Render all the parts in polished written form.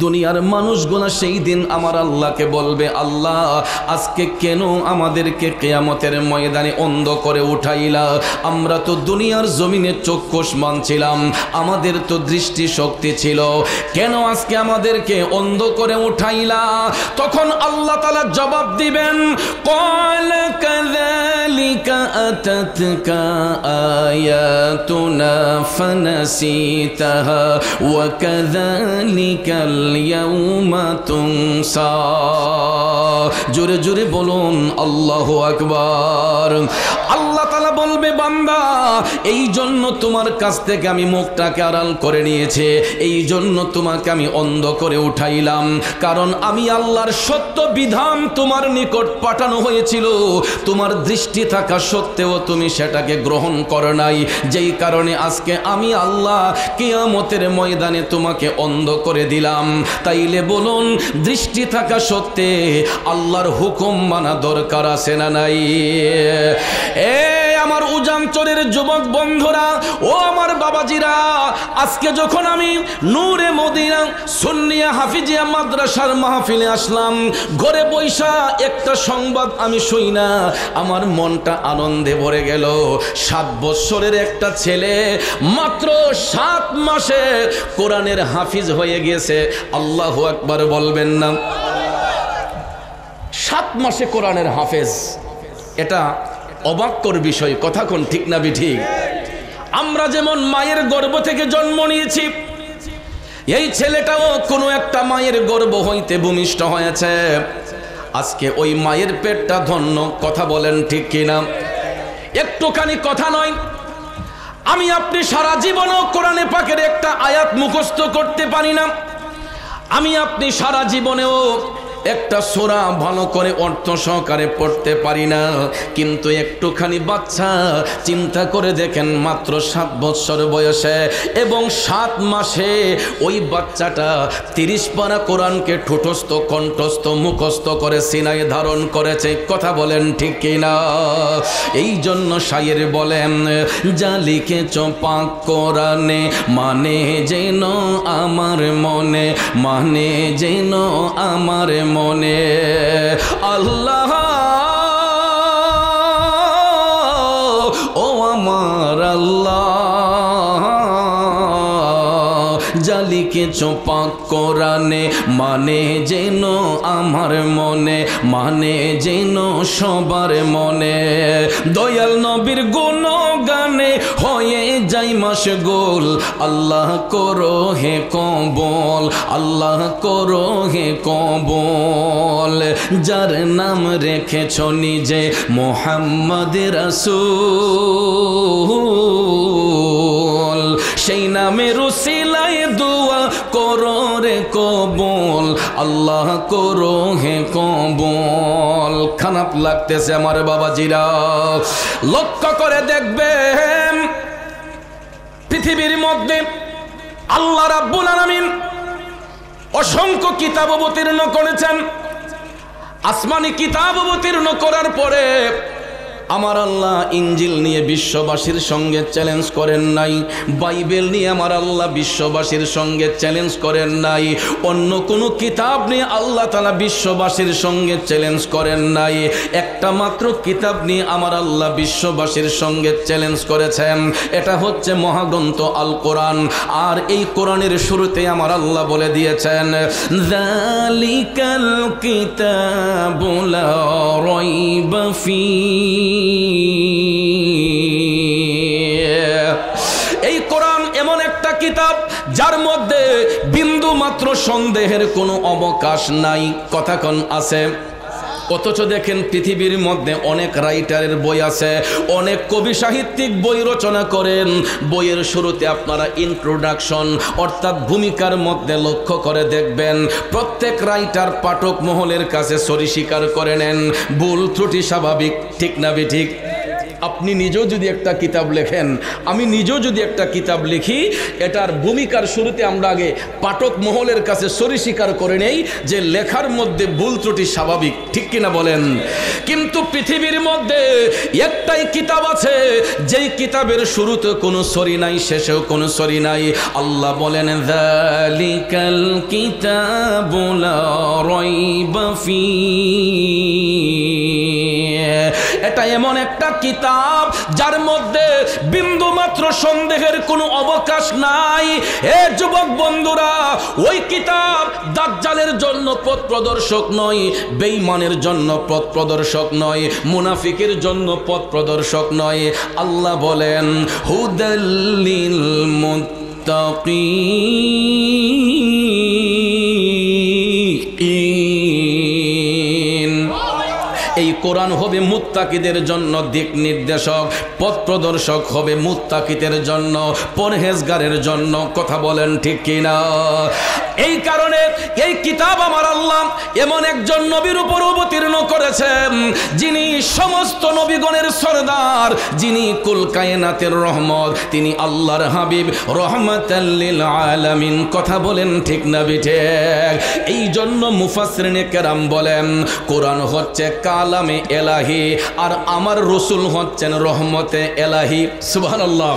দুনিয়ার মানুষগুলো সেই দিন আমার আল্লাহকে বলবে, আল্লাহ আজকে কেন আমাদেরকে কিয়ামতের ময়দানে অন্ধ করে উঠাইলা? আমরা তো দুনিয়ার জমিনে চক্ষুষ্মান ছিলাম, আমাদের তো দৃষ্টি শক্তি ছিল, কেন আজকে আমাদেরকে অন্ধ করে উঠাইলা? তখন আল্লাহ তাআলা জবাব দিবেন, ক্বালা কাযালিকা আতাতকা আয়াতুনা ফানাসিতাহা ওয়া কাযালিকাল ইয়াউমা তুনসা। জোরে জোরে বলুন আল্লাহু আকবার। আল্লাহ তাআলা বলবে, বান্দা এই জন্য তোমার কাছ থেকে আমি মুখটাকে আড়াল করে নিয়েছে, এই জন্য তোমাকে আমি অন্ধ করে উঠাইলাম, কারণ আমি আল্লাহর সত্য বিধান তোমার নিকট পাঠানো হয়েছিল, তোমার দৃষ্টি থাকা সত্ত্বেও তুমি সেটাকে গ্রহণ করো নাই, যেই কারণে আজকে আমি আল্লাহ কিয়ামতের ময়দানে তোমাকে অন্ধ করে দিলাম। তাইলে বলুন, দৃষ্টি থাকা সত্ত্বে আল্লাহর হুকুম মানা দরকার আছে না নাই? আমার উজানচরের যুবক বন্ধুরা, ও আমার বাবাজিরা, আজকে যখন আমি নূরে মদিনা সুন্নিয়া হাফিজিয়া মাদ্রাসার মাহফিলে আসলাম, ঘরে বৈশা একটা সংবাদ আমি শুই না, আমার মনটা আনন্দে ভরে গেল। 7 বছরের একটা ছেলে মাত্র 7 মাসে কোরআনের হাফিজ হয়ে গেছে। আল্লাহু আকবার বলবেন না? 7 মাসে কোরআনের হাফেজ, এটা অবাক্যর বিষয়। কথা কোন ঠিক না বিঠিক? আমরা যেমন মায়ের গর্ভ থেকে জন্ম নিয়েছি, এই ছেলেটাও কোনো একটা মায়ের গর্ভ হইতে ভূমিষ্ঠ হয়েছে। আজকে ওই মায়ের পেটটা ধন্য। কথা বলেন ঠিক কিনা? একটুখানি কথা নয়, আমি আপনি সারা জীবনও কোরআনে পাকের একটা আয়াত মুখস্থ করতে পারি না, আমি আপনি সারা জীবনেও একটা সূরা ভালো করে অর্থ সহকারে পড়তে পারি না, কিন্তু একটুখানি বাচ্চা চিন্তা করে দেখেন, মাত্র 7 বছর বয়সে এবং 7 মাসে ওই বাচ্চাটা 30 পারা কোরআনকে ঠোঁটস্থ কণ্ঠস্থ মুখস্থ করে সিনায় ধারণ করেছে। কথা বলেন ঠিক কিনা? এই জন্য শায়ের বলেন, যা লিখেছ পাক কোরআনে মানে যেন আমার মনে, মানে যেন আমার মনে। আল্লাহ ও আমার আল্লাহ, যা লিখেছ পাক কোরআনে মানে যেন আমার মনে, মানে যেন সবার মনে। দয়াল নবীর গুণগানে হয়ে যাই মাশগুল, আল্লাহ করো হে কবুল, আল্লাহ করো হে কবুল। যার নাম রেখেছ নিজে মুহাম্মদ রাসূল, সেই নামের উসিলায় দোয়া করো রে কবুল, আল্লাহ করো হে কবুল। খারাপ লাগতেছে আমার বাবাজিরা, লক্ষ্য করে দেখবেন পৃথিবীর মধ্যে আল্লাহ রাব্বুল আলামিন অসংখ্য কিতাব অবতীর্ণ করেছেন। আসমানি কিতাব অবতীর্ণ করার পরে আমার আল্লাহ ইঞ্জিল নিয়ে বিশ্ববাসীর সঙ্গে চ্যালেঞ্জ করেন নাই, বাইবেল নিয়ে আমার আল্লাহ বিশ্ববাসীর সঙ্গে চ্যালেঞ্জ করেন নাই, অন্য কোনো কিতাব নিয়ে আল্লাহ তাআলা বিশ্ববাসীর সঙ্গে চ্যালেঞ্জ করেন নাই। একটা মাত্র কিতাব নিয়ে আমার আল্লাহ বিশ্ববাসীর সঙ্গে চ্যালেঞ্জ করেছেন, এটা হচ্ছে মহাগ্রন্থ আল কোরআন। আর এই কোরআনের শুরুতে আমার আল্লাহ বলে দিয়েছেন, যালিকাল কিতাবু লা রাইবা ফীহি। এই কোরআন এমন একটা কিতাব যার মধ্যে বিন্দু মাত্র সন্দেহের কোনো অবকাশ নাই। কথা কোন আছে? অথচ দেখেন পৃথিবীর মধ্যে অনেক রাইটারের বই আছে, অনেক কবি সাহিত্যিক বই রচনা করেন। বইয়ের শুরুতে আপনারা ইন্ট্রোডাকশন অর্থাৎ ভূমিকার মধ্যে লক্ষ্য করে দেখবেন প্রত্যেক রাইটার পাঠক মহলের কাছে সরি স্বীকার করে নেন, ভুল ত্রুটি স্বাভাবিক, ঠিক না বেঠিক? আপনি নিজেও যদি একটা কিতাব লেখেন, আমি নিজেও যদি একটা কিতাব লিখি, এটার ভূমিকার শুরুতে আমরা আগে পাঠক মহলের কাছে সরি স্বীকার করে নেই যে লেখার মধ্যে ভুল ত্রুটি স্বাভাবিক, ঠিক কিনা বলেন? কিন্তু পৃথিবীর মধ্যে একটাই কিতাব আছে যেই কিতাবের শুরুতে কোনো সরি নাই, শেষেও কোনো সরি নাই। আল্লাহ বলেন যালিকাল কিতাবু লা রাইবা ফীহি, এটা এমন একটা কিতাব যার মধ্যে বিন্দু মাত্র সন্দেহের কোনো অবকাশ নাই। এ যুবক বন্ধুরা, ওই কিতাব দাজ্জালের জন্য পথ প্রদর্শক নয়, বেঈমানের জন্য পথ প্রদর্শক নয়, মুনাফিকের জন্য পথ প্রদর্শক নয়। আল্লাহ বলেন হুদাল লিল মুত্তাকিন, এই কোরআন হবে মুত্তাকিদের জন্য দিক নির্দেশক, পথ প্রদর্শক হবে মুত্তাকিদের জন্য, পরহেজগারের জন্য। কথা বলেন ঠিক কিনা? এই কারণে এই কিতাব আমার আল্লাহ এমন একজন নবীর উপর অবতীর্ণ করেছেন যিনি সমস্ত নবীগণের সরদার, যিনি কুল কায়নাতের রহমত, তিনি আল্লাহর হাবিব রহমাতাল লিল আলামিন। কথা বলেন ঠিক না বিঠিক? এই জন্য মুফাসসিরিনে কেরাম বলেন কোরআন হচ্ছে কালামে এলাহি আর আমার রসুল হচ্ছেন রহমতে এলাহি। সুবহানাল্লাহ।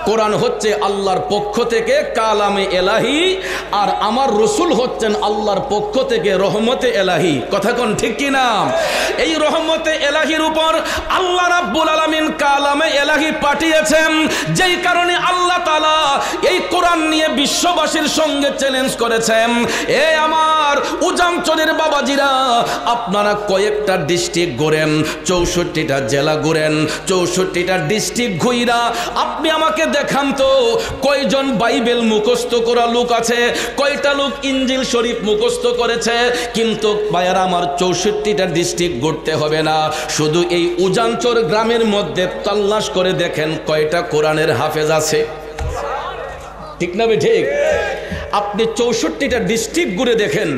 কোরআন হচ্ছে আল্লাহর পক্ষ থেকে কালামে এলাহি আর আমার রসুল হচ্ছেন আল্লাহর পক্ষ থেকে রহমতে এলাহি। কথা কোন ঠিক কিনা? এই রহমতে এলাহির উপর আল্লাহ রাব্বুল আলামিন কালামে এলাহি পাঠিয়েছেন, যেই কারণে আল্লাহ তাআলা এই কোরআন নিয়ে বিশ্ববাসীর সঙ্গে চ্যালেঞ্জ করেছেন, এ আমার উজামচরের বাবাজিরা, আপনারা কয়েকটা ডিস্ট্রিক্ট ঘুরেন, 64টা জেলা ঘুরেন, 64টা ডিস্ট্রিক্ট ঘুইরা আপনি আমাকে দেখান তো কয়জন বাইবেল মুখস্থ করা লোক আছে, কয়টা লোক ইনজিল শরীফ মুখস্থ করেছে। কিন্তু ভাইয়ারা আমার 64টা ডিস্ট্রিক্ট ঘুরতে হবে না, শুধু এই উজানচর গ্রামের মধ্যে তাল্লাশ করে দেখেন কয়টা কোরআনের হাফেজ আছে। ঠিক না বে ঠিক? আপনি 64টা ডিস্ট্রিক্ট ঘুরে দেখেন,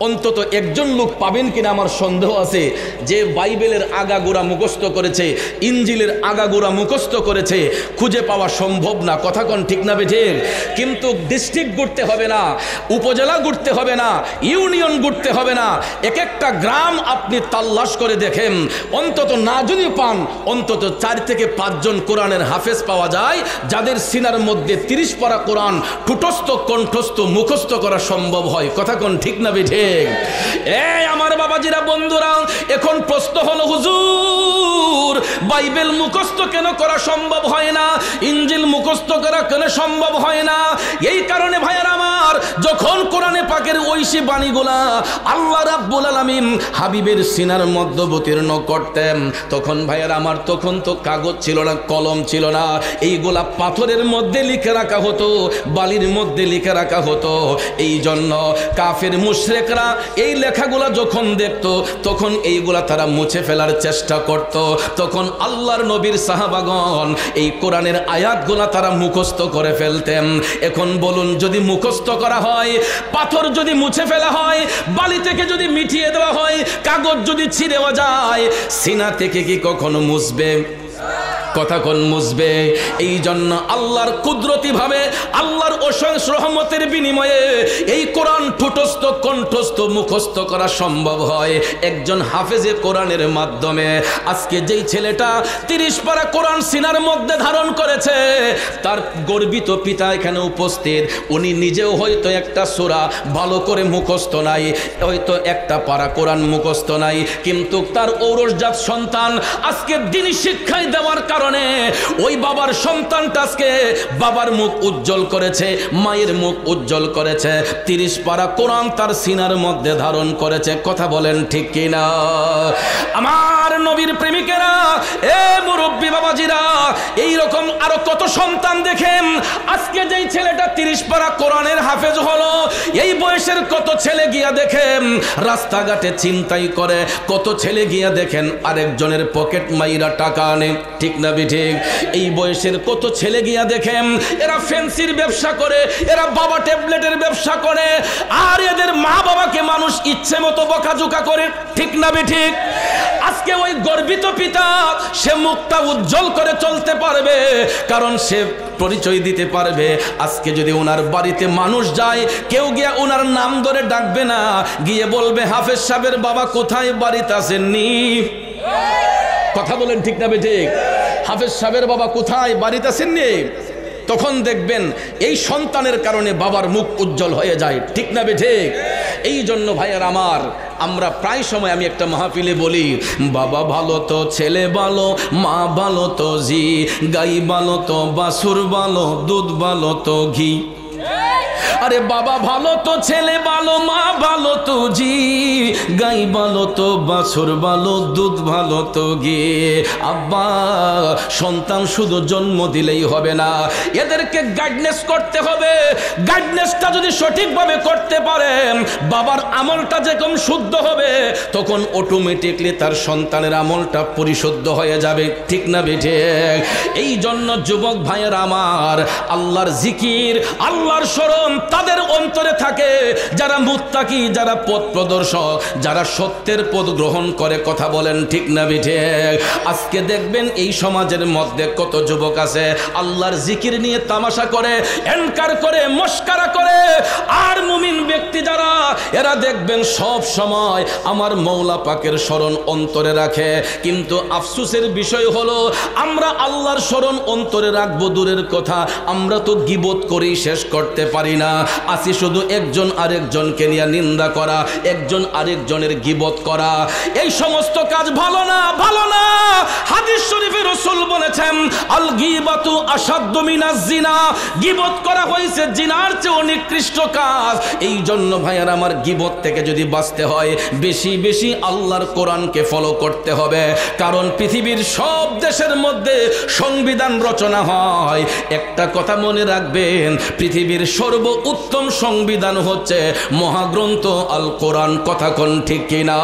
অন্তত একজন লোক পাবেন কিনা আমার সন্দেহ আছে যে বাইবেলের আগাগোড়া মুখস্থ করেছে, ইনজিলের আগাগোড়া মুখস্থ করেছে। খুঁজে পাওয়া সম্ভব না। কথা কোন ঠিক না বেঠিক? কিন্তু ডিস্ট্রিক্ট ঘুরতে হবে না, উপজেলা ঘুরতে হবে না, ইউনিয়ন ঘুরতে হবে না, এক একটা গ্রাম আপনি তাল্লাশ করে দেখেন, অন্তত না যদি পান অন্তত 4 থেকে 5 জন কোরআনের হাফেজ পাওয়া যায় যাদের সিনার মধ্যে 30 পারা কোরআন ঠুটস্থ কণ্ঠস্থ মুখস্থ করা সম্ভব হয়। কথা কোন ঠিক না বেঠিক? এই আমার বাবাজিরা বন্ধুরা, এখন প্রশ্ন হলো হুজুর বাইবেল মুখস্থ কেন করা সম্ভব হয় না, ইনজিল মুখস্থ করা কেন সম্ভব হয় না? এই কারণে ভাইয়েরা আমার, যখন কোরআনে পাকের ঐশী বাণীগুলা আল্লাহ রাব্বুল আলামিন হাবিবের সিনার মধ্যে অবতীর্ণ করতেন, তখন ভাইয়েরা আমার তখন তো কাগজ ছিল না, কলম ছিল না, এইগুলা পাথরের মধ্যে লিখে রাখা হতো, বালির মধ্যে লিখে রাখা হতো। এই জন্য কাফের মুশরিকরা এই লেখাগুলা যখন দেখতো তখন এইগুলা তারা মুছে ফেলার চেষ্টা করত। তখন আল্লাহর নবীর সাহাবাগণ এই কোরআনের আয়াতগুলা তারা মুখস্থ করে ফেলতেন। এখন বলুন, যদি মুখস্থ করা হয়, পাথর যদি মুছে ফেলা হয়, বালি থেকে যদি মিটিয়ে দেওয়া হয়, কাগজ যদি ছিঁড়েও যায়, সিনা থেকে কি কখনো মুছবে? কথা কোন মুছবে? এই জন্য আল্লাহর কুদরতি ভাবে, আল্লাহর অশেষ রহমতের বিনিময়ে এই কোরআন ঠুটস্থ কণ্ঠস্থ মুখস্থ করা সম্ভব হয় একজন হাফেজে কোরআনের মাধ্যমে। আজকে যেই ছেলেটা 30 পারা কোরআন সিনার মধ্যে ধারণ করেছে, তার গর্বিত পিতা এখানে উপস্থিত, উনি নিজেও হয়তো একটা সূরা ভালো করে মুখস্থ নাই, হয়তো একটা পারা কোরআন মুখস্থ নাই, কিন্তু তার ঔরসজাত সন্তান আজকে দ্বীনি শিক্ষায় দেওয়ার কারণে ওই বাবার সন্তানটা আজকে বাবার মুখ উজ্জ্বল করেছে, মায়ের মুখ উজ্জ্বল করেছে, 30 পারা কোরআন তার সিনার মধ্যে ধারণ করেছে। কথা বলেন ঠিক কিনা? আমার নবীর প্রেমিকেরা, এ মুরব্বী বাবাজিরা, এইরকম আরো কত সন্তান দেখেন। আজকে যেই ছেলেটা 30 পারা কোরআনের হাফেজ হলো, এই বয়সের কত ছেলে গিয়া দেখেন রাস্তাঘাটে ছিনতাই করে, কত ছেলে গিয়া দেখেন আরেকজনের পকেট মাইরা টাকা আনে। ঠিক না ঠিক? এই বয়সের কত ছেলে গিয়া দেখেন এরা ফ্যান্সির ব্যবসা করে, এরা বাবা ট্যাবলেটের ব্যবসা করে, আর এদের মা বাবাকে মানুষ ইচ্ছে মতো বকাঝোকা করে। ঠিক না ঠিক? আজকে ওই গর্বিত পিতা সে মুখটা উজ্জ্বল করে চলতে পারবে, কারণ সে পরিচয় দিতে পারবে। আজকে যদি ওনার বাড়িতে মানুষ যায়, কেউ গিয়ে ওনার নাম ধরে ডাকবে না, গিয়ে বলবে হাফেজ সাহেবের বাবা কোথায়, বাড়িতে আসেননি? কথা বলেন ঠিক না বেঠিক? হাফেজ সাহেবের বাবা কোথায়, বাড়িতে আসেননি? তখন দেখবেন এই সন্তানের কারণে বাবার মুখ উজ্জ্বল হয়ে যায়, ঠিক না বেঠিক? এই জন্য ভাইয়ার আমার, আমরা প্রায় সময় আমি একটা মাহফিলে বলি, বাবা ভালো তো ছেলে ভালো, মা ভালো তো জি, গাই ভালো তো বাছুর ভালো, দুধ ভালো তো ঘি। আরে বাবা ভালো তো ছেলে ভালো, মা ভালো তো জি, গাই ভালো তো বাছুর ভালো, দুধ ভালো তো ঘি। আব্বা, সন্তান শুধু জন্ম দিলেই হবে না, এদেরকে গাইডনেস করতে হবে। গাইডনেসটা যদি সঠিকভাবে করতে পারেন, বাবার আমলটা যেরকম শুদ্ধ হবে, তখন অটোমেটিকলি তার সন্তানের আমলটা পরিশুদ্ধ হয়ে যাবে, ঠিক না বেঠে? এই জন্য যুবক ভাইয়ের আমার, আল্লাহর জিকির, আল্লাহর স্মরণ তাদের অন্তরে থাকে যারা মুত্তাকি, যারা পথ প্রদর্শক, যারা সত্যের পথ গ্রহণ করে। কথা বলেন ঠিক না বেঠে? আজকে দেখবেন এই সমাজের মধ্যে কত যুবক আছে আল্লাহর জিকির নিয়ে তামাশা করে, এনকার করে, মস্কারা করে। আর মুমিন ব্যক্তি যারা, এরা দেখবেন সব সময় আমার মৌলা পাকের স্মরণ অন্তরে রাখে। কিন্তু আফসোসের বিষয় হলো, আমরা আল্লাহর স্মরণ অন্তরে রাখবো দূরের কথা, আমরা তো গীবত করেই শেষ করতে পারি না। আসি শুধু একজন আরেকজনকে নিয়ে নিন্দা করা, একজন আরেকজনের গীবত করা। এই সমস্ত কাজ ভালো না, ভালো না। হাদিস শরীফে রাসূল বলেছেন, আল গীবাতু আশাদ্দু মিনাজ জিনা, গীবত করা হয়েছে জিনার চেয়ে নিকৃষ্ট কাজ। এই জন্য ভাইয়ার আমার, গীবত থেকে যদি বাঁচতে হয়, বেশি বেশি আল্লাহর কোরআনকে ফলো করতে হবে। কারণ পৃথিবীর সব দেশের মধ্যে সংবিধান রচনা হয়, একটা কথা মনে রাখবেন, পৃথিবীর সর্ব উত্তম সংবিধান হচ্ছে মহাগ্রন্থ আল কোরআন। কথা কোন ঠিক কিনা?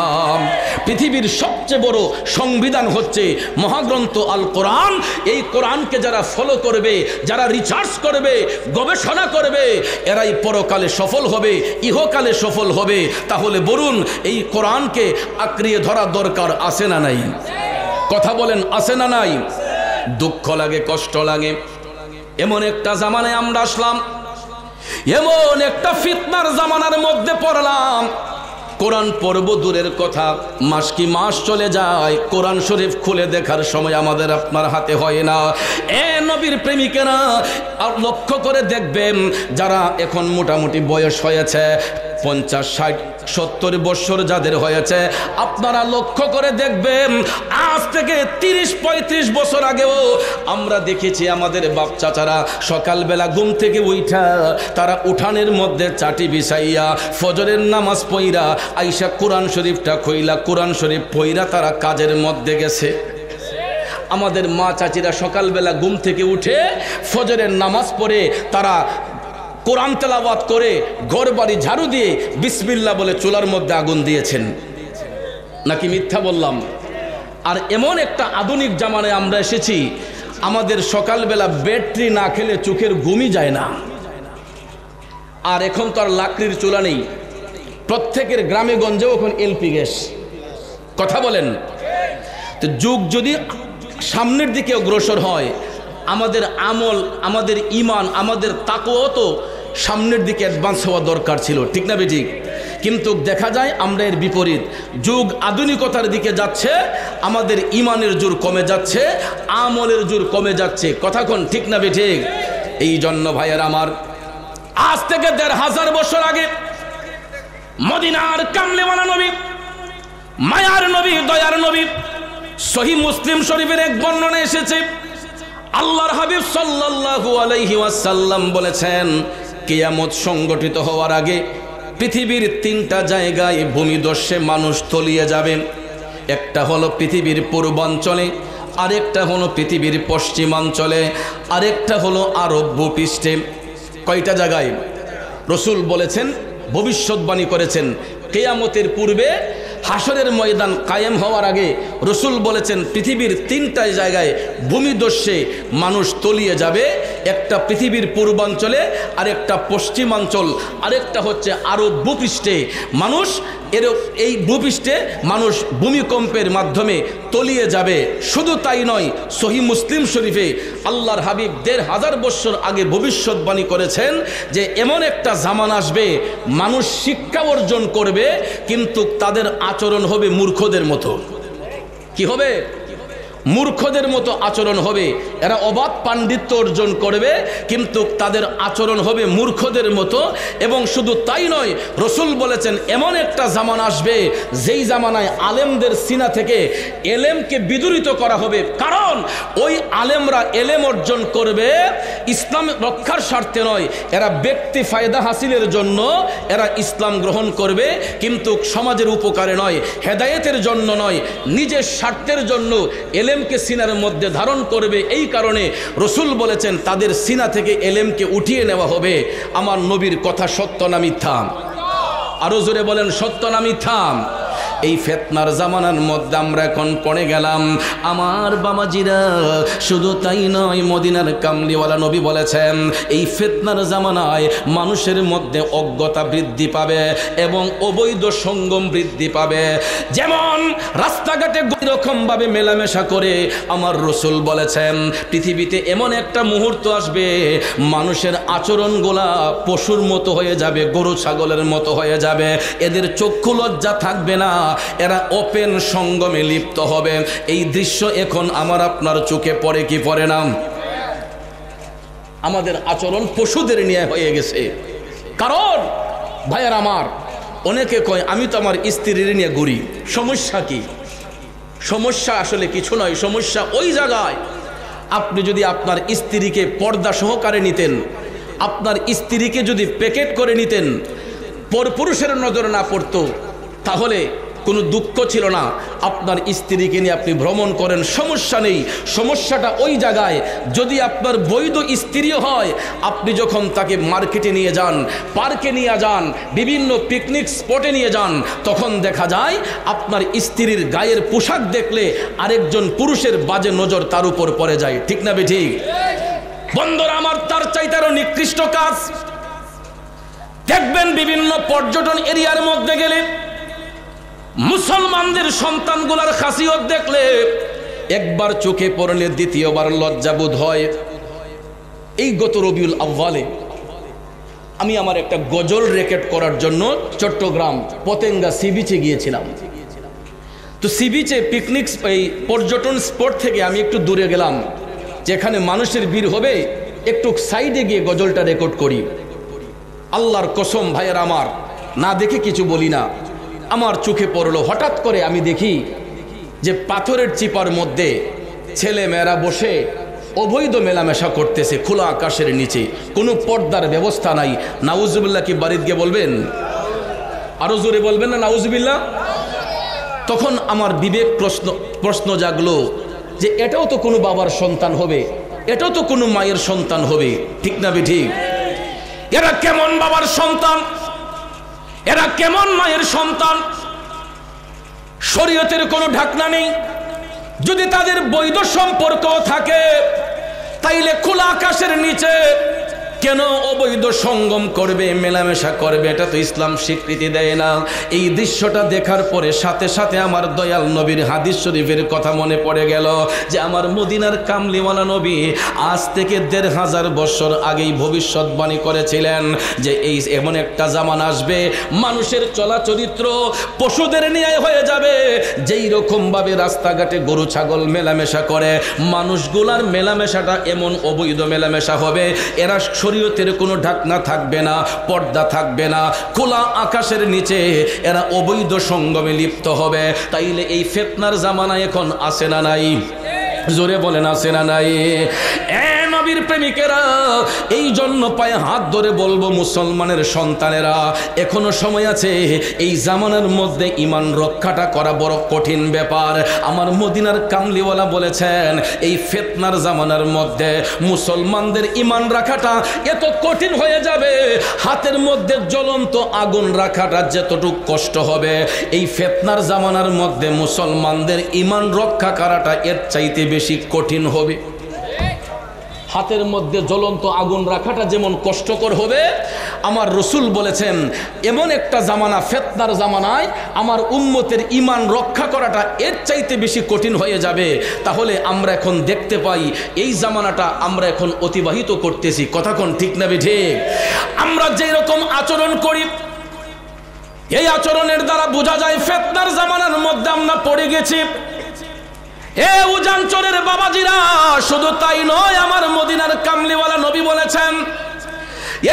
পৃথিবীর সবচেয়ে বড় সংবিধান হচ্ছে মহাগ্রন্থ আল কোরআন। এই কোরআনকে যারা ফলো করবে, যারা রিসার্চ করবে, গবেষণা করবে, এরাই পরকালে সফল হবে, ইহকালে সফল হবে। তাহলে বলুন, এই কোরআনকে আঁকড়িয়ে ধরা দরকার আছে না নাই? কথা বলেন, আছে না নাই? দুঃখ লাগে, কষ্ট লাগে। এমন একটা জামানায় আমরা আসলাম, এমন একটা ফিতনার জামানার মধ্যে পড়লাম, কোরআন পড়ব দূরের কথা, মাস কি মাস চলে যায়, কোরআন শরীফ খুলে দেখার সময় আমাদের আপনার হাতে হয় না। এ নবীর প্রেমিকেরা, লক্ষ্য করে দেখবেন, যারা এখন মোটামুটি বয়স হয়েছে 50, 60, 70 বছর যাদের হয়েছে, আপনারা লক্ষ্য করে দেখবেন, আজ থেকে 30-35 বছর আগেও আমরা দেখেছি আমাদের বাপ চাচারা সকালবেলা ঘুম থেকে উঠা, তারা উঠানের মধ্যে চাটি বিছাইয়া ফজরের নামাজ পইরা আইসা কোরআন শরীফটা খইলা, কোরআন শরীফ পইরা তারা কাজের মধ্যে গেছে। আমাদের মা চাচিরা সকালবেলা ঘুম থেকে উঠে ফজরের নামাজ পড়ে তারা কোরআন তেলাওয়াত করে ঘর বাড়ি ঝাড়ু দিয়ে বিসমিল্লাহ বলে চুলার মধ্যে আগুন দিয়েছেন। নাকি মিথ্যা বললাম? আর এমন একটা আধুনিক জামানায় আমরা এসেছি, আমাদের সকালবেলা ব্যাটারি না খেলে চোখের ঘুমই যায় না। আর এখন তো আর লাকড়ির চুলা নেই, প্রত্যেকের গ্রামে গঞ্জেও এখন এলপি গ্যাস। কথা বলেন? তো যুগ যদি সামনের দিকে অগ্রসর হয়, আমাদের আমল, আমাদের ইমান, আমাদের তাকওয়া তো সামনের দিকে অ্যাডভান্স হওয়া দরকার ছিল, ঠিক না বেঠিক? কিন্তু দেখা যায় আমরা এর বিপরীত, যুগ আধুনিকতার দিকে যাচ্ছে, আমাদের ইমানের জোর কমে যাচ্ছে, আমলের জোর কমে যাচ্ছে। কথা কোন ঠিক না বেঠিক? এই জন্য ভাইয়ের আমার, আজ থেকে 1500 বছর আগে মদিনার কামলেওয়ালা নবী, মায়ার নবী, দয়ার নবী, সহিহ মুসলিম শরীফের এক বর্ণনা এসেছে, আল্লাহর হাবিব সাল্লাল্লাহু আলাইহি ওয়াসাল্লাম বলেছেন, কিয়ামত সংগঠিত হওয়ার আগে পৃথিবীর 3টা জায়গায় ভূমিধসে মানুষ তলিয়ে যাবে। একটা হলো পৃথিবীর পূর্বাঞ্চলে, আরেকটা হলো পৃথিবীর পশ্চিমাঞ্চলে, আরেকটা হলো আরব ভূপৃষ্ঠে। কয়টা জায়গায়? রসুল বলেছেন, ভবিষ্যৎবাণী করেছেন, কিয়ামতের পূর্বে হাসরের ময়দান কায়েম হওয়ার আগে রসুল বলেছেন পৃথিবীর 3টা জায়গায় ভূমিধসে মানুষ তলিয়ে যাবে। একটা পৃথিবীর পূর্বাঞ্চলে, আরেকটা পশ্চিমাঞ্চল, আরেকটা হচ্ছে আরব ভূপৃষ্ঠে মানুষ। এই ভূপৃষ্ঠে মানুষ ভূমিকম্পের মাধ্যমে তলিয়ে যাবে। শুধু তাই নয়, সহিহ মুসলিম শরীফে আল্লাহর হাবিব ১৫০০ বছর আগে ভবিষ্যৎবাণী করেছেন যে এমন একটা জামান আসবে, মানুষ শিক্ষা অর্জন করবে কিন্তু তাদের আচরণ হবে মূর্খদের মতো। কি হবে? মূর্খদের মতো আচরণ হবে। এরা অবাধ পাণ্ডিত্য অর্জন করবে কিন্তু তাদের আচরণ হবে মূর্খদের মতো। এবং শুধু তাই নয়, রসুল বলেছেন এমন একটা জামানা আসবে যেই জামানায় আলেমদের সিনা থেকে এলেমকে বিদূরিত করা হবে। কারণ ওই আলেমরা এলেম অর্জন করবে ইসলাম রক্ষার স্বার্থে নয়, এরা ব্যক্তি ফায়দা হাসিলের জন্য এরা ইসলাম গ্রহণ করবে কিন্তু সমাজের উপকারে নয়, হেদায়েতের জন্য নয়, নিজের স্বার্থের জন্য এলেমকে সিনার মধ্যে ধারণ করবে। এই কারণে রসুল বলেছেন তাদের সিনা থেকে এলেমকে উঠিয়ে নেওয়া হবে। আমার নবীর কথা সত্য না মিথ্যা? আরো জোরে বলেন, সত্য না মিথ্যা? এই ফিতনার জামানার মধ্যে আমরা এখন পড়ে গেলাম। আমার বাবাজিরা, শুধু তাই নয়, মদিনার কামলিওয়ালা নবী বলেছেন এই ফিতনার জামানায় মানুষের মধ্যে অজ্ঞতা বৃদ্ধি পাবে এবং অবৈধ সঙ্গম বৃদ্ধি পাবে। যেমন রাস্তাঘাটে এরকমভাবে মেলামেশা করে আমার রসুল বলেছেন পৃথিবীতে এমন একটা মুহূর্ত আসবে মানুষের আচরণগুলা পশুর মতো হয়ে যাবে, গরু ছাগলের মতো হয়ে যাবে, এদের চক্ষু লজ্জা থাকবে না, এরা ওপেন সঙ্গমে লিপ্ত হবে। এই দৃশ্য এখন আমার আপনার চোখে পড়ে কি পড়ে না? আমাদের আচরণ পশুদের নিয়ে হয়ে গেছে। কারণ ভাইয়ার আমার, অনেকে কয় আমি তো আমার স্ত্রীর নিয়ে ঘুরি। সমস্যা কি? সমস্যা আসলে কিছু নয়, সমস্যা ওই জায়গায় আপনি যদি আপনার স্ত্রীকে পর্দা সহকারে নিতেন, আপনার স্ত্রীকে যদি প্যাকেট করে নিতেন, পরপুরুষের নজরে না পড়তো, তাহলে কোনো দুঃখ ছিল না। আপনার স্ত্রীকে নিয়ে আপনি ভ্রমণ করেন, সমস্যা নেই। সমস্যাটা ওই জায়গায় যদি আপনার বৈধ স্ত্রী হয়, আপনি যখন তাকে মার্কেটে নিয়ে যান, পার্কে নিয়ে যান, বিভিন্ন পিকনিক স্পটে নিয়ে যান, তখন দেখা যায় আপনার স্ত্রীর গায়ের পোশাক দেখলে আরেকজন পুরুষের বাজে নজর তার উপর পড়ে যায়। ঠিক না বেঠিক? বন্ধুরা আমার, তার চাইতে আরো নিকৃষ্ট কাজ দেখবেন বিভিন্ন পর্যটন এরিয়ার মধ্যে গেলে মুসলমানদের সন্তানগুলার খাসিয়ত দেখলে একবার চোখে পড়লে দ্বিতীয়বার লজ্জাবোধ হয়। এই গত রবিউল আউয়ালে আমি আমার একটা গজল রেকর্ড করার জন্য চট্টগ্রাম পতেঙ্গা সি বিচে গিয়েছিলাম। তো সি বিচে পিকনিক এই পর্যটন স্পট থেকে আমি একটু দূরে গেলাম, যেখানে মানুষের ভিড় হবে, একটু সাইডে গিয়ে গজলটা রেকর্ড করি। আল্লাহর কসম ভাইয়ের আমার, না দেখে কিছু বলি না, আমার চোখে পড়লো। হঠাৎ করে আমি দেখি যে পাথরের চিপার মধ্যে ছেলে মেয়েরা বসে অবৈধ মেলামেশা করতেছে খোলা আকাশের নিচে, কোনো পর্দার ব্যবস্থা নাই। নাউজুবিল্লাহ কি বাড়িতে গিয়ে বলবেন? আরো জোরে বলবেন না নাউজুবিল্লাহ? তখন আমার বিবেক প্রশ্ন জাগলো যে এটাও তো কোনো বাবার সন্তান হবে, এটাও তো কোনো মায়ের সন্তান হবে। ঠিক না বেঠিক? এরা কেমন বাবার সন্তান, এরা কেমন মায়ের সন্তান? শরীয়তের কোনো ঢাকনা নেই। যদি তাদের বৈধ সম্পর্ক থাকে তাইলে খোলা আকাশের নিচে কেন অবৈধ সঙ্গম করবে, মেলামেশা করবে? এটা তো ইসলাম স্বীকৃতি দেয় না। এই দৃশ্যটা দেখার পরে সাথে সাথে আমার দয়াল নবীর হাদিস শরীফের কথা মনে পড়ে গেল যে আমার মদিনার কামলিওয়ালা নবী আজ থেকে ১৫০০ বছর আগেই ভবিষ্যৎবাণী করেছিলেন যে এই এমন একটা জামানা আসবে মানুষের চলাচরিত্র পশুদের নিয়ে হয়ে যাবে। যেই রকমভাবে রাস্তাঘাটে গরু ছাগল মেলামেশা করে, মানুষগুলার মেলামেশাটা এমন অবৈধ মেলামেশা হবে, এরা শরীয়তের কোনো ঢাকনা থাকবে না, পর্দা থাকবে না, খোলা আকাশের নিচে এরা অবৈধ সঙ্গমে লিপ্ত হবে। তাইলে এই ফিতনার জামানা এখন আছে না নাই? জোরে বলেন আছে না নাই? নবীর প্রেমিকেরা, এই জন্য পায়ে হাত ধরে বলবো মুসলমানের সন্তানেরা, এখনো সময় আছে। এই জামানার মধ্যে ঈমান রক্ষাটা করা বড় কঠিন ব্যাপার। আমার মদিনার কামলিওয়ালা বলেছেন এই ফিতনার জামানার মধ্যে মুসলমানদের ঈমান রাখাটা এত কঠিন হয়ে যাবে, হাতের মধ্যে জ্বলন্ত আগুন রাখাটা যতটুকু কষ্ট হবে, এই ফিতনার জামানার মধ্যে মুসলমানদের ঈমান রক্ষা করাটা এর চাইতে বেশি কঠিন হবে। হাতের মধ্যে জ্বলন্ত আগুন রাখাটা যেমন কষ্টকর হবে, আমার রসুল বলেছেন এমন একটা জামানা, ফিতনার জামানায় আমার উম্মতের ঈমান রক্ষা করাটা এর চাইতে বেশি কঠিন হয়ে যাবে। তাহলে আমরা এখন দেখতে পাই এই জামানাটা আমরা এখন অতিবাহিত করতেছি। কথা কোন ঠিক না ঠিক? আমরা যেই রকম আচরণ করি, এই আচরণের দ্বারা বোঝা যায় ফিতনার জামানার মধ্যে আমরা পড়ে গেছি। এ উজানচরের বাবাজিরা, শুধু তাই নয়, আমার মদিনার কামলিওয়ালা নবী বলেছেন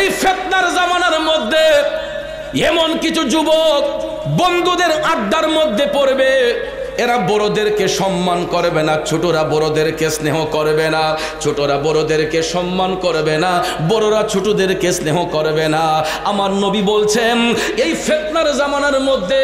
এই ফিতনার জামানার মধ্যে এমন কিছু যুবক বন্ধুদের আড্ডার মধ্যে পড়বে, এরা বড়দেরকে সম্মান করবে না, ছোটরা বড়দেরকে স্নেহ করবে না, ছোটরা বড়দেরকে সম্মান করবে না, বড়রা ছোটদেরকে স্নেহ করবে না। আমার নবী বলছেন এই ফিতনার জামানার মধ্যে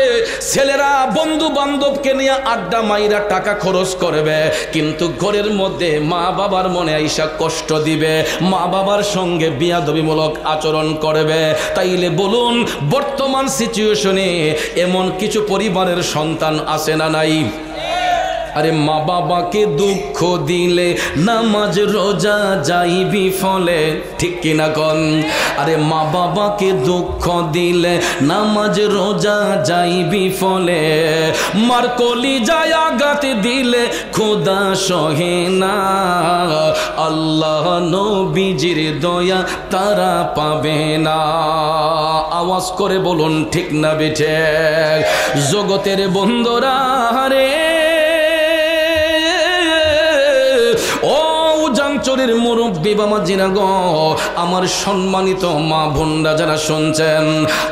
ছেলেরা বন্ধু বান্ধবকে নিয়ে আড্ডা মাইরা টাকা খরচ করবে, কিন্তু ঘরের মধ্যে মা বাবার মনে আইসা কষ্ট দিবে, মা বাবার সঙ্গে বিয়াদবিমূলক আচরণ করবে। তাইলে বলুন, বর্তমান সিচুয়েশনে এমন কিছু পরিবারের সন্তান আছে না নাই? আরে মা বাবাকে দুঃখ দিলে নামাজ রোজা যাইবি ফলে, ঠিক কিনা কোন? আরে মা বাবাকে দুঃখ দিলে নামাজ রোজা যাইবি ফলে, মার কলিজায় আঘাত দিলে খোদা সহে না, আল্লাহ নবীজির দয়া তারা পাবে না। আওয়াজ করে বলুন ঠিক না বেঠে? জগতের বন্ধুরা রে, ও উজানচরের মুরব্বী বাবাজিরা গো, আমার সম্মানিত মা বোনরা যারা শুনছেন,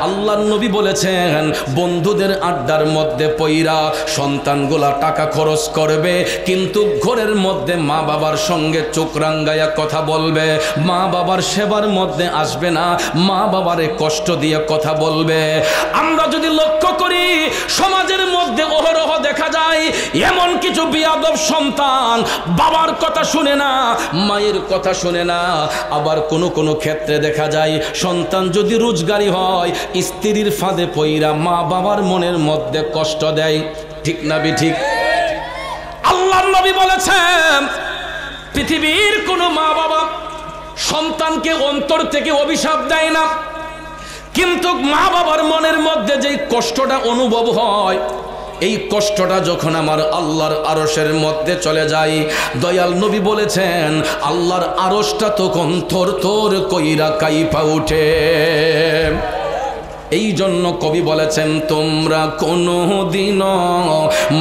আল্লাহর নবী বলেছেন বন্ধুদের আড্ডার মধ্যে পইরা সন্তানগুলা টাকা খরচ করবে, কিন্তু ঘরের মধ্যে মা বাবার সঙ্গে চোখ রাঙ্গাইয়া কথা বলবে, মা বাবার সেবার মধ্যে আসবে না, মা বাবারে কষ্ট দিয়ে কথা বলবে। আমরা যদি লক্ষ্য করি সমাজের মধ্যে অহরহ দেখা যায় এমন কিছু বিয়াদব সন্তান বাবার কথা শুনে না, মায়ের কথা শুনে না। আবার কোনো ক্ষেত্রে দেখা যায় সন্তান যদি রোজগারি হয়, স্ত্রীর ফাঁদে পইরা মা বাবার মনের মধ্যে কষ্ট দেয়, ঠিক না ঠিক? আল্লাহর নবী বলেছেন পৃথিবীর কোনো মা বাবা সন্তানকে অন্তর থেকে অভিশাপ দেয় না, কিন্তু মা বাবার মনের মধ্যে যেই কষ্টটা অনুভব হয়, এই কষ্টটা যখন আমার আল্লাহর আরশের মধ্যে চলে যায়, দয়াল নবী বলেছেন আল্লাহর আরশটা তখন থর থর কইরা কাইপা উঠে। এই জন্য কবি বলেছেন তোমরা কোনো দিন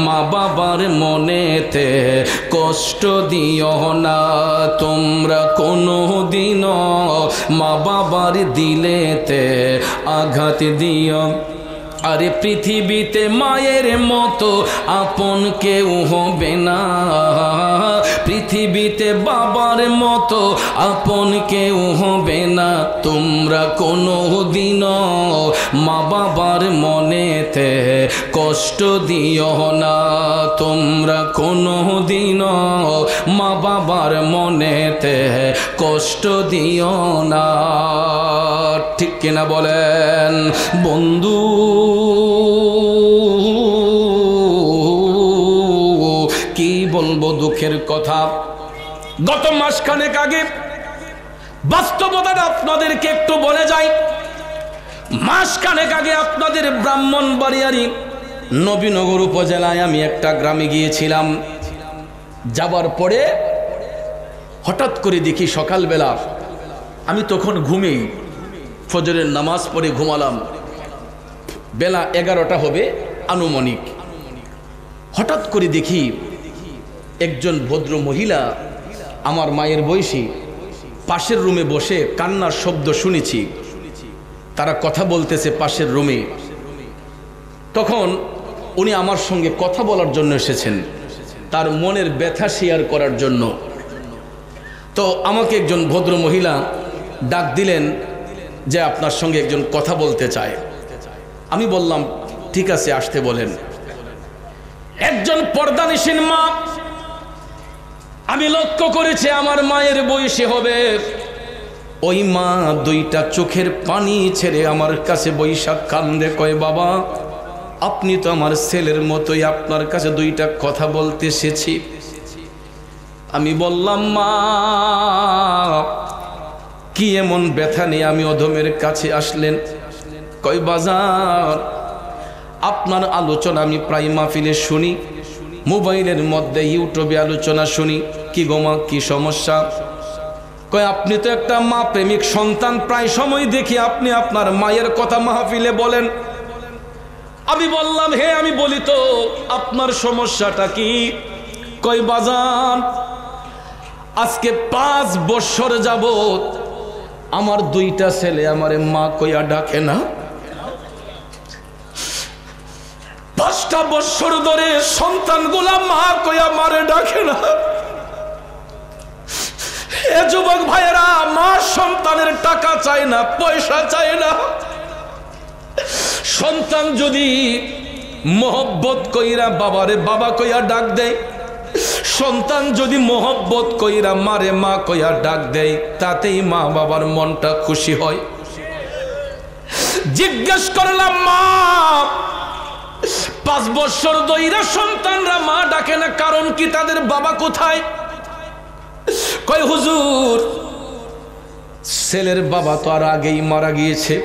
মা বাবার মনেতে কষ্ট দিও না, তোমরা কোনো দিন মা বাবার দিলেতে আঘাত দিও। আরে পৃথিবীতে মায়ের মতো আপন কেউ হবে না, পৃথিবীতে বাবার মতো আপন কেউ হবে না, তোমরা কোনো দিন মা বাবার মনেতে কষ্ট দিও না, তোমরা কোনো দিন মা বাবার মনেতে কষ্ট দিও না, ঠিক কিনা বলেন বন্ধু? কি বলবো দুঃখের কথা, গত মাসখানেক আগে বাস্তবতাটা আপনাদেরকে একটু বলে যাই। মাসখানেক আগে আপনাদের ব্রাহ্মণবাড়িয়ারি নবীনগর উপজেলায় আমি একটা গ্রামে গিয়েছিলাম। যাবার পরে হঠাৎ করে দেখি সকালবেলা, আমি তখন ঘুমেই, ফজরের নামাজ পড়ে ঘুমালাম, বেলা 11টা হবে আনুমানিক। হঠাৎ করে দেখি একজন ভদ্র মহিলা, আমার মায়ের বয়সী, পাশের রুমে বসে কান্নার শব্দ শুনেছি, তারা কথা বলতেছে পাশের রুমে। তখন উনি আমার সঙ্গে কথা বলার জন্য এসেছেন, তার মনের ব্যথা শেয়ার করার জন্য। তো আমাকে একজন ভদ্র মহিলা ডাক দিলেন যে আপনার সঙ্গে একজন কথা বলতে চায়। আমি বললাম ঠিক আছে, আসতে বলেন। একজন পর্দানিসীন মা, আমি লক্ষ্য করেছি আমার মায়ের বয়সী হবে, ওই মা দুইটা চোখের পানি ছেড়ে আমার কাছে বৈশাখ কান্দে, কয় বাবা আপনি তো আমার ছেলের মতোই, আপনার কাছে দুইটা কথা বলতে এসেছি। আমি বললাম মা কি এমন ব্যথা নিয়ে আমি অধমের কাছে আসলেন? কই বাজার আপনার আলোচনা আমি প্রায় মাহফিলে শুনি, মোবাইলের মধ্যে ইউটিউবে আলোচনা শুনি। কি গো মা কি সমস্যা? কই আপনি তো একটা মা প্রেমিক সন্তান, প্রায় সময় দেখি আপনি আপনার মায়ের কথা মাহফিলে বলেন। আমি বললাম হে আমি বলি তো আপনার সমস্যাটা কি? কই বাজান আজকে 5 বছর যাবত আমার 2টা ছেলে আমারে মা কইয়া ডাকে না। 5টা বছর ধরে সন্তানগুলা মা কইয়া মারে ডাকে না। এ যুবক ভাইয়েরা, মা সন্তানের টাকা চায় না, পয়সা চায় না। সন্তান যদি মোহব্বত কইরা বাবারে বাবা কইয়া ডাক দেয়, সন্তান যদি মোহব্বত কইরা মারে মা কইয়া ডাক দেয়, তাতেই মা বাবার মনটা খুশি হয়। জিজ্ঞেস করলাম মা 5 বছর ধইরা সন্তানরা মা ডাকে না, কারণ কি? তাদের বাবা কোথায়? কই হুজুর ছেলের বাবা তো আর আগেই মারা গিয়েছে।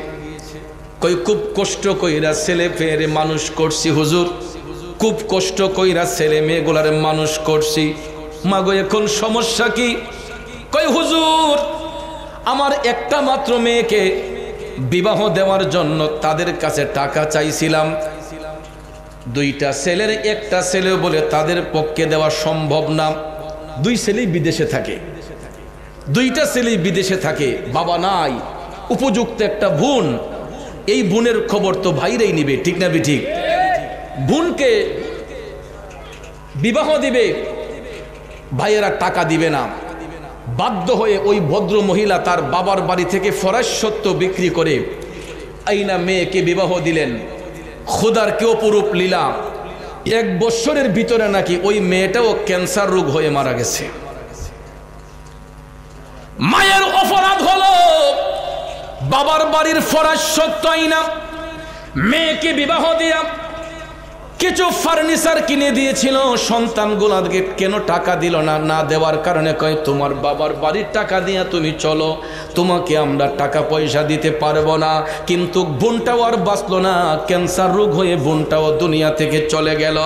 কই খুব কষ্ট কইরা ছেলে পেয়ে মানুষ করছি হুজুর, খুব কষ্ট কইরা ছেলে মেয়েগুলার মানুষ করছি। মাগো এখন সমস্যা কি? কই হুজুর আমার একটা মাত্র মেয়েকে বিবাহ দেওয়ার জন্য তাদের কাছে টাকা চাইছিলাম। 2টা ছেলের একটা ছেলে বলে তাদের পক্ষে দেওয়া সম্ভব না। 2 ছেলেই বিদেশে থাকে, 2টা ছেলেই বিদেশে থাকে, বাবা নাই, উপযুক্ত একটা বোন। এই বোনের খবর তো ভাইরাই নিবে, ঠিক না ঠিক? বোনকে বিবাহ দিবে, ভাইয়েরা টাকা দিবে না। বাধ্য হয়ে ওই ভদ্র মহিলা তার বাবার বাড়ি থেকে ফরাসত্ব বিক্রি করে আইনা মেয়েকে বিবাহ দিলেন। খোদার কি অপরূপ লীলা! 1 বছরের ভিতরে নাকি ওই মেয়েটাও ক্যান্সার রোগ হয়ে মারা গেছে। মায়ের অপরাধ হলো বাবার বাড়ির ফরাসত্ব আইনা মেয়েকে বিবাহ দিয়া কিছু ফার্নিচার কিনে দিয়েছিল। সন্তানগুলোকে কেন টাকা দিল না? না দেওয়ার কারণে কয় তোমার বাবার বাড়ির টাকা দিয়া তুমি চলো, তোমাকে আমরা টাকা পয়সা দিতে পারবো না। কিন্তু বোনটাও আর বাঁচলো না, ক্যান্সার রোগ হয়ে বোনটাও দুনিয়া থেকে চলে গেল।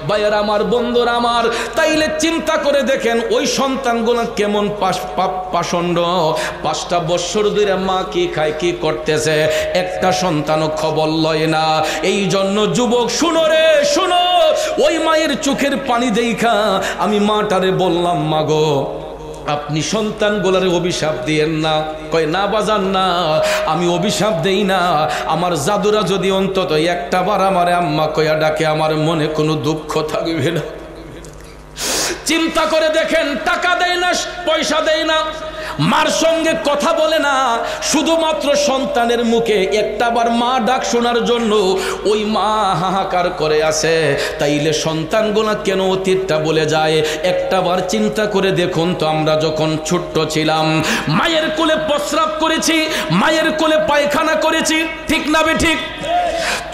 ভাইয়ের আমার, বন্ধুরা আমার, তাইলে চিন্তা করে দেখেন ওই সন্তানগুলো কেমন পাষণ্ড। 5টা বছর ধরে মা কি খায় কি করতেছে একটা সন্তানও খবর লয় না। এই জন্য যুবক শুনো রে শুনো, ওই মায়ের চোখের পানি দেখা আমি মাটারে বললাম মাগো আপনি সন্তানগুলারে অভিশাপ দিয়েন না। কয় না বাজান না, আমি অভিশাপ দেই না। আমার জাদুরা যদি অন্তত একটা বার আমারে আম্মা কয়া ডাকে, আমার মনে কোনো দুঃখ থাকবে না। চিন্তা করে দেখেন, টাকা দেয় না, পয়সা দেয় না, মার সঙ্গে কথা বলে না, শুধুমাত্র সন্তানের মুখে একটাবার মা ডাক শোনার জন্য ওই মা হাহাকার করে আছে। তাইলে সন্তানগুলো কেন অতীতটা বলে যায়? একটাবার চিন্তা করে দেখুন তো, আমরা যখন ছোট্ট ছিলাম মায়ের কোলে প্রস্রাব করেছি, মায়ের কোলে পায়খানা করেছি, ঠিক না বে ঠিক?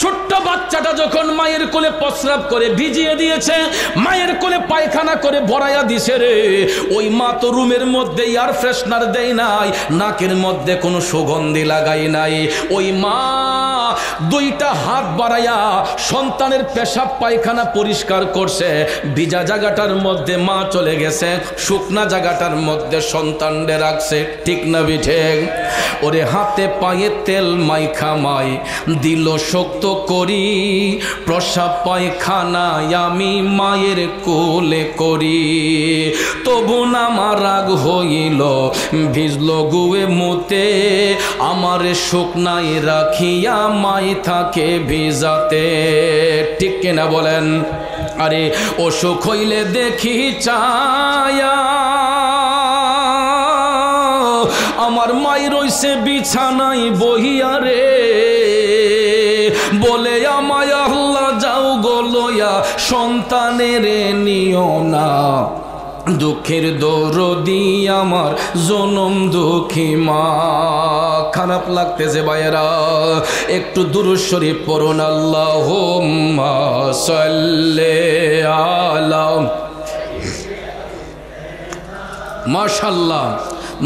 ছোট্ট বাচ্চাটা যখন মায়ের কোলে প্রস্রাব করে ভিজিয়ে দিয়েছে, মায়ের কোলে পায়খানা করে ভরাইয়া দিছে রে, ওই মা তো রুমের মধ্যে এয়ার ফ্রেশনার দেয় নাই, নাকের মধ্যে কোনো সুগন্ধি লাগাই নাই। ওই মা 2টা হাত বাড়াইয়া সন্তানের পেশাব পায়খানা পরিষ্কার করছে। ভিজা জায়গাটার মধ্যে মা চলে গেছে, শুকনা জায়গাটার মধ্যে সন্তানদের রাখছে, ঠিক না বিঠে? ওরে হাতে পায়ে তেল মাইখা মাই দিল শক্ত করি, প্রসাব পায়খানায় আমি মায়ের কোলে করি। তবু না আমার রাগ হইল, ভিজল গুয়ে মুতে, আমার শুকনায় রাখিয়া মাই থাকে ভিজাতে, ঠিক কিনা বলেন? আরে অসুখ হইলে দেখি চায়া আমার মাই রইছে বিছানায় বহিয়া রে, বলে আমায় আল্লাহ যাও গো লইয়া সন্তানের নিও না, দুঃখের দরদি আমার জনম দুঃখী মা। খারাপ লাগতেছে ভাইয়েরা, একটু দুরূদ শরীফ পড়ুন। আল্লাহুম্মা সাল্লি আলা মাশাআল্লাহ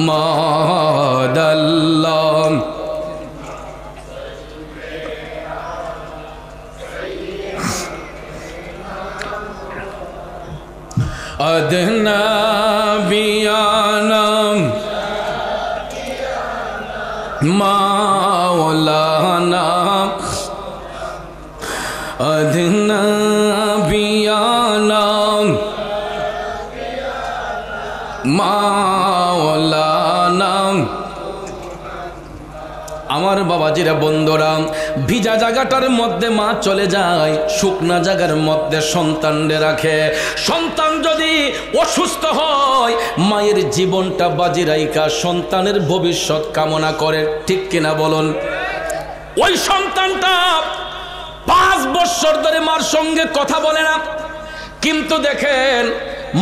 মাদাল্লাহ अदना बियाना मौलाना अदना बियाना मौलाना আমার বাবাজিরা বন্ধুরা ভিজা জায়গাটার মধ্যে মা চলে যায়, শুকনা জায়গার মধ্যে সন্তানরে রাখে। সন্তান যদি অসুস্থ হয় মায়ের জীবনটা বাজি রাইখা সন্তানের ভবিষ্যৎ কামনা করে, ঠিক কিনা বলুন? ওই সন্তানটা 5 বছর ধরে মার সঙ্গে কথা বলে না, কিন্তু দেখেন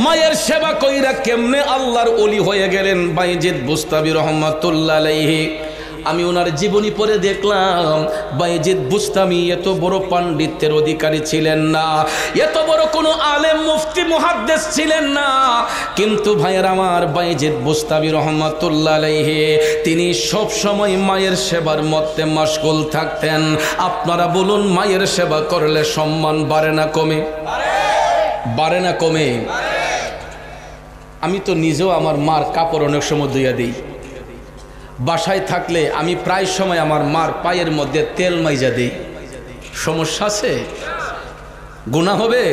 মায়ের সেবা কইরা কেমনে আল্লাহর ওলি হয়ে গেলেন বাইজিদ বুস্তামি রহমাতুল্লাহ আলাইহি। আমি ওনার জীবনী পড়ে দেখলাম বাইজিদ বুস্তামি এত বড় পাণ্ডিত্যের অধিকারী ছিলেন না, এত বড় কোনো আলেম মুফতি মুহাদ্দিস ছিলেন না, কিন্তু ভাইয়ের আমার বাইজিদ বুস্তামি রহমাতুল্লাহ আলাইহি তিনি সব সময় মায়ের সেবার মধ্যে মশগুল থাকতেন। আপনারা বলুন মায়ের সেবা করলে সম্মান বাড়ে না কমে? বাড়ে না কমে? আমি তো নিজেও আমার মার কাপড় অনেক সময় ধুইয়া দিই। বাসায় থাকলে আমি প্রায় সময় আমার মার পায়ের মধ্যে তেল মাইজা দিই। সমস্যা আছে? গুনাহ হবে?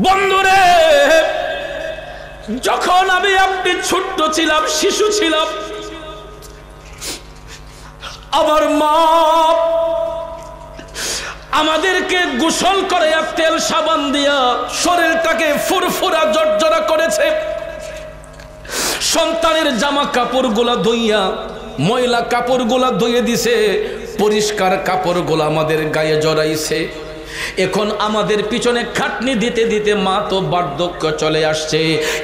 বন্ধুরে, যখন আমি আপনি ছোট্ট ছিলাম, শিশু ছিলাম, আমার মা আমাদেরকে গোসল করে তেল সাবান দিয়া শরীরটাকে ফুরফুরা জর্জরা করেছে। সন্তানের জামা কাপড়গুলা ধুইয়া ময়লা কাপড়গুলা ধুয়ে দিছে, পরিষ্কার কাপড়গুলা আমাদের গায়ে জড়াইছে। এখন আমাদের পিছনে খাটনি দিতে দিতে মা তো বার্ধক্য চলে আসছে,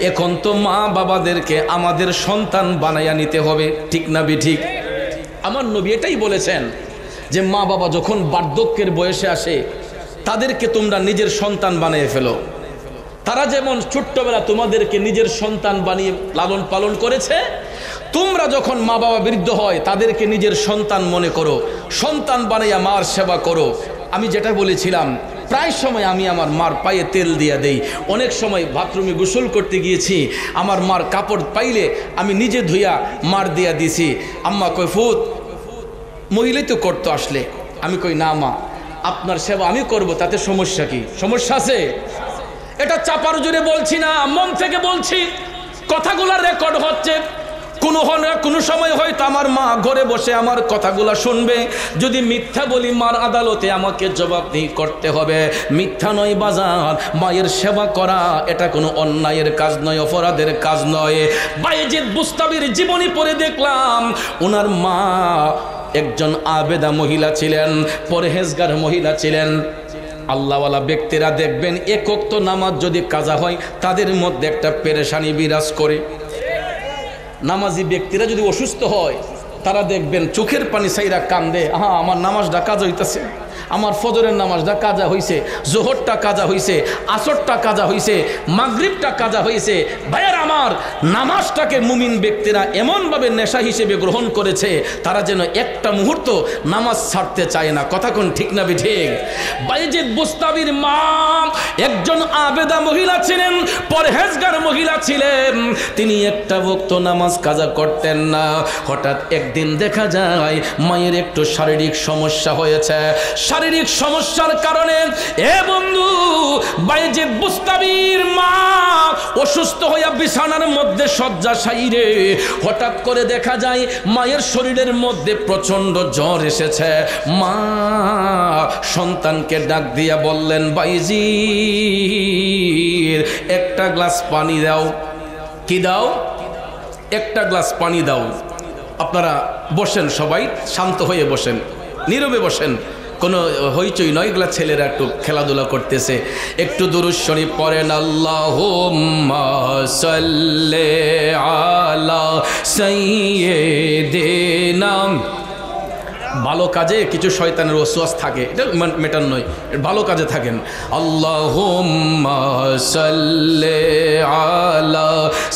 এখন তো মা বাবাদেরকে আমাদের সন্তান বানাইয়া নিতে হবে, ঠিক না বিঠিক? আমার নবী এটাই বলেছেন যে মা বাবা যখন বার্ধক্যের বয়সে আসে তাদেরকে তোমরা নিজের সন্তান বানিয়ে ফেলো। তারা যেমন ছোট্টবেলা তোমাদেরকে নিজের সন্তান বানিয়ে লালন পালন করেছে, তোমরা যখন মা বাবা বৃদ্ধ হয় তাদেরকে নিজের সন্তান মনে করো, সন্তান বানাইয়া মার সেবা করো। আমি যেটা বলেছিলাম, প্রায় সময় আমি আমার মার পায়ে তেল দিয়া দেই। অনেক সময় বাথরুমে গোসল করতে গিয়েছি, আমার মার কাপড় পাইলে আমি নিজে ধুইয়া মার দিয়া দিছি। আম্মা কই ফুত মহিলাই তো করতো আসলে। আমি কই না মা, আপনার সেবা আমি করব, তাতে সমস্যা কি? সমস্যা আছে? এটা চাপার জোরে বলছি না, মন থেকে বলছি। কথাগুলা রেকর্ড হচ্ছে। কোনো সময় হয়তো আমার মা ঘরে বসে আমার কথাগুলা শুনবে। যদি মিথ্যা বলি মার আদালতে আমাকে জবাবদিহি করতে হবে। মিথ্যা নয় বাজার, মায়ের সেবা করা এটা কোনো অন্যায়ের কাজ নয়, অপরাধের কাজ নয়। বাইজিদ বুস্তামির জীবনী পড়ে দেখলাম ওনার মা একজন আবেদা মহিলা ছিলেন, পরহেজগার মহিলা ছিলেন। আল্লাহওয়ালা ব্যক্তিরা দেখবেন এক ওয়াক্ত নামাজ যদি কাজা হয় তাদের মধ্যে একটা পেরেশানি বিরাজ করে। নামাজি ব্যক্তিরা যদি অসুস্থ হয় তারা দেখবেন চোখের পানি সাইরা কান্দে, আমার নামাজটা কাজা হইতেছে, আমার ফজরের নামাজটা কাজা হইছে, জোহরটা কাজা হইছে, আসরটা কাজা হইছে, মাগরিবটা কাজা হইছে। ভাইয়ার আমার, নামাজটাকে মুমিন ব্যক্তিরা এমনভাবে নেশা হিসেবে গ্রহণ করেছে তারা যেন একটা মুহূর্ত নামাজ ছাড়তে চায় না। কথা কোন ঠিক না ঠিক? বাইজিদ বুস্তামির মা একজন আবেদা মহিলা ছিলেন, পরহেজগার মহিলা ছিলেন। তিনি একটা ওয়াক্ত নামাজ কাজা করতেন না। হঠাৎ একদিন দেখা যায় মায়ের একটু শারীরিক সমস্যা হয়েছে। শারীরিক সমস্যার কারণে এ বন্ধু বাইজিদ বুস্তামির মা অসুস্থ হইয়া বিছানার মধ্যে শয্যাশায়ী। হঠাৎ করে দেখা যায় মায়ের শরীরের মধ্যে প্রচন্ড জ্বর এসেছে। মা সন্তানকে ডাক দিয়া বললেন, বাইজিদ একটা গ্লাস পানি দাও। কি দাও? একটা গ্লাস পানি দাও। আপনারা বসেন, সবাই শান্ত হয়ে বসেন, নীরবে বসেন, কোনো হইচই নয়। এগুলা ছেলেরা একটু খেলাধুলা করতেছে। একটু দুরূদ শরীফ পড়েন। আল্লাহুম্মা সাল্লি আলা সাইয়্যিদিনা ভালো কাজে কিছু শয়তানের ওয়াসওয়াস থাকে, এটা মেটার নয়, ভালো কাজে থাকেন। আল্লাহুম্মা সাল্লি আলা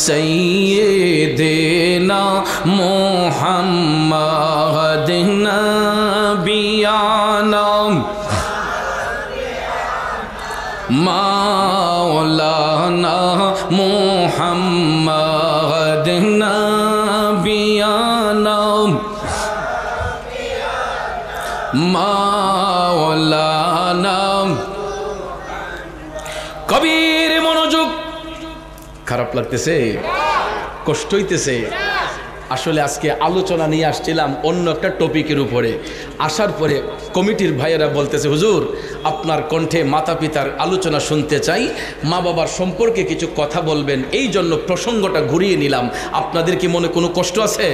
সাইয়্যিদিনা মুহাম্মাদিন নাবিয়ানা মাওলানা মুহাম্মাদিন নাবিয়ানা মাওলানা। কবির মনোযোগ, খারাপ লাগতেছে, কষ্ট হইতেছে। আসলে আজকে আলোচনা নিয়ে আসছিলাম অন্য একটা টপিকের উপরে। আসার পরে কমিটির ভাইয়েরা বলতেছে, হুজুর আপনার কণ্ঠে মাতা পিতার আলোচনা শুনতে চাই, মা বাবার সম্পর্কে কিছু কথা বলবেন, এই জন্য প্রসঙ্গটা ঘুরিয়ে নিলাম। আপনাদের কি মনে কোনো কষ্ট আছে?